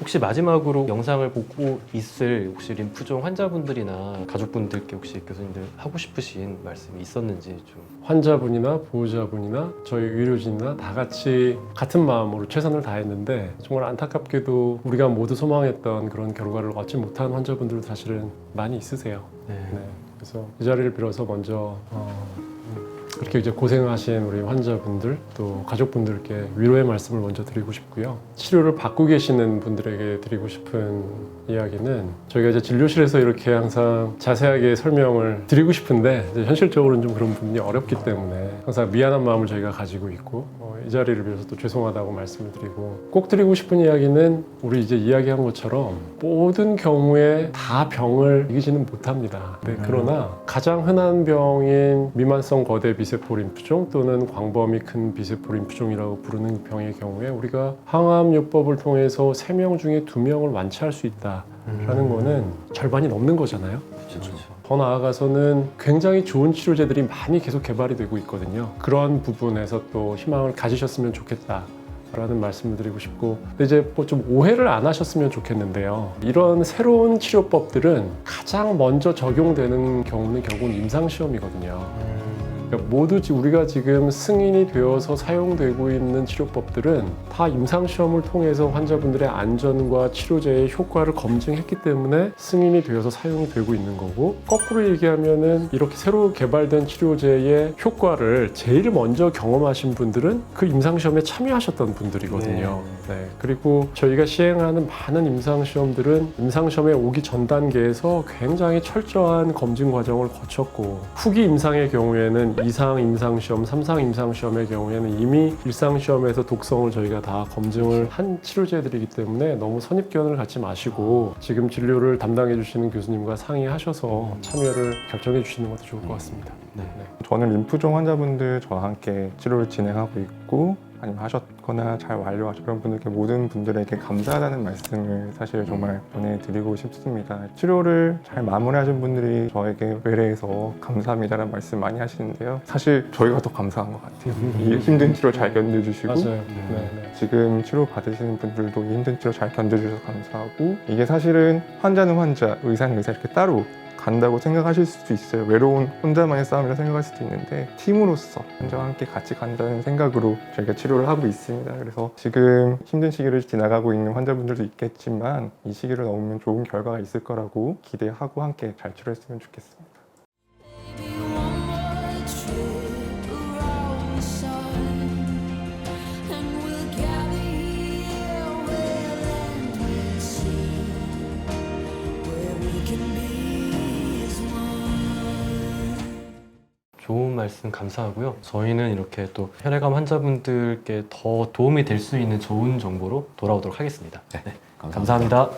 혹시 마지막으로 영상을 보고 있을 혹시 림프종 환자분들이나 가족분들께 혹시 교수님들 하고 싶으신 말씀이 있었는지 좀. 환자분이나 보호자분이나 저희 의료진이나 다 같이 같은 마음으로 최선을 다했는데 정말 안타깝게도 우리가 모두 소망했던 그런 결과를 얻지 못한 환자분들도 사실은 많이 있으세요. 네. 그래서 이 자리를 빌어서 먼저 그렇게 이제 고생하신 우리 환자분들 또 가족분들께 위로의 말씀을 먼저 드리고 싶고요. 치료를 받고 계시는 분들에게 드리고 싶은 이야기는 저희가 이제 진료실에서 이렇게 항상 자세하게 설명을 드리고 싶은데 이제 현실적으로는 좀 그런 부분이 어렵기 때문에 항상 미안한 마음을 저희가 가지고 있고 이 자리를 빌어서 또 죄송하다고 말씀을 드리고 꼭 드리고 싶은 이야기는 우리 이제 이야기한 것처럼 모든 경우에 다 병을 이기지는 못합니다. 그러나 가장 흔한 병인 미만성 거대 비세포 림프종 또는 광범위 큰 비세포 림프종이라고 부르는 병의 경우에 우리가 항암요법을 통해서 3명 중에 2명을 완치할 수 있다라는 거는 절반이 넘는 거잖아요. 그렇죠. 더 나아가서는 굉장히 좋은 치료제들이 많이 계속 개발이 되고 있거든요. 그런 부분에서 또 희망을 가지셨으면 좋겠다 라는 말씀을 드리고 싶고, 근데 이제 뭐 좀 오해를 안 하셨으면 좋겠는데요. 이런 새로운 치료법들은 가장 먼저 적용되는 경우는 결국은 임상시험이거든요. 그러니까 모두 우리가 지금 승인이 되어서 사용되고 있는 치료법들은 다 임상시험을 통해서 환자분들의 안전과 치료제의 효과를 검증했기 때문에 승인이 되어서 사용이 되고 있는 거고, 거꾸로 얘기하면은 이렇게 새로 개발된 치료제의 효과를 제일 먼저 경험하신 분들은 그 임상시험에 참여하셨던 분들이거든요. 네. 그리고 저희가 시행하는 많은 임상시험들은 임상시험에 오기 전 단계에서 굉장히 철저한 검증 과정을 거쳤고, 후기 임상의 경우에는 2상 임상시험, 3상 임상시험의 경우에는 이미 1상시험에서 독성을 저희가 다 검증을 한 치료제들이기 때문에 너무 선입견을 갖지 마시고 지금 진료를 담당해 주시는 교수님과 상의하셔서 참여를 결정해 주시는 것도 좋을 것 같습니다. 저는 림프종 환자분들 저와 함께 치료를 진행하고 있고 아니면 하셨거나 잘 완료하신 그런 분들께 모든 분들에게 감사하다는 말씀을 사실 정말 전해드리고 싶습니다. 치료를 잘 마무리하신 분들이 저에게 외래에서 감사합니다라는 말씀 많이 하시는데요. 사실 저희가 더 감사한 것 같아요. 이 힘든 치료 잘 견뎌주시고 맞아요. 지금 치료 받으시는 분들도 이 힘든 치료 잘 견뎌주셔서 감사하고, 이게 사실은 환자는 환자, 의사는 의사 이렇게 따로 간다고 생각하실 수도 있어요. 외로운 혼자만의 싸움이라 생각할 수도 있는데 팀으로서 환자와 함께 같이 간다는 생각으로 저희가 치료를 하고 있습니다. 그래서 지금 힘든 시기를 지나가고 있는 환자분들도 있겠지만 이 시기를 넘으면 좋은 결과가 있을 거라고 기대하고 함께 잘 치료했으면 좋겠습니다. 좋은 말씀 감사하고요. 저희는 이렇게 또 혈액암 환자분들께 더 도움이 될 수 있는 좋은 정보로 돌아오도록 하겠습니다. 네, 감사합니다.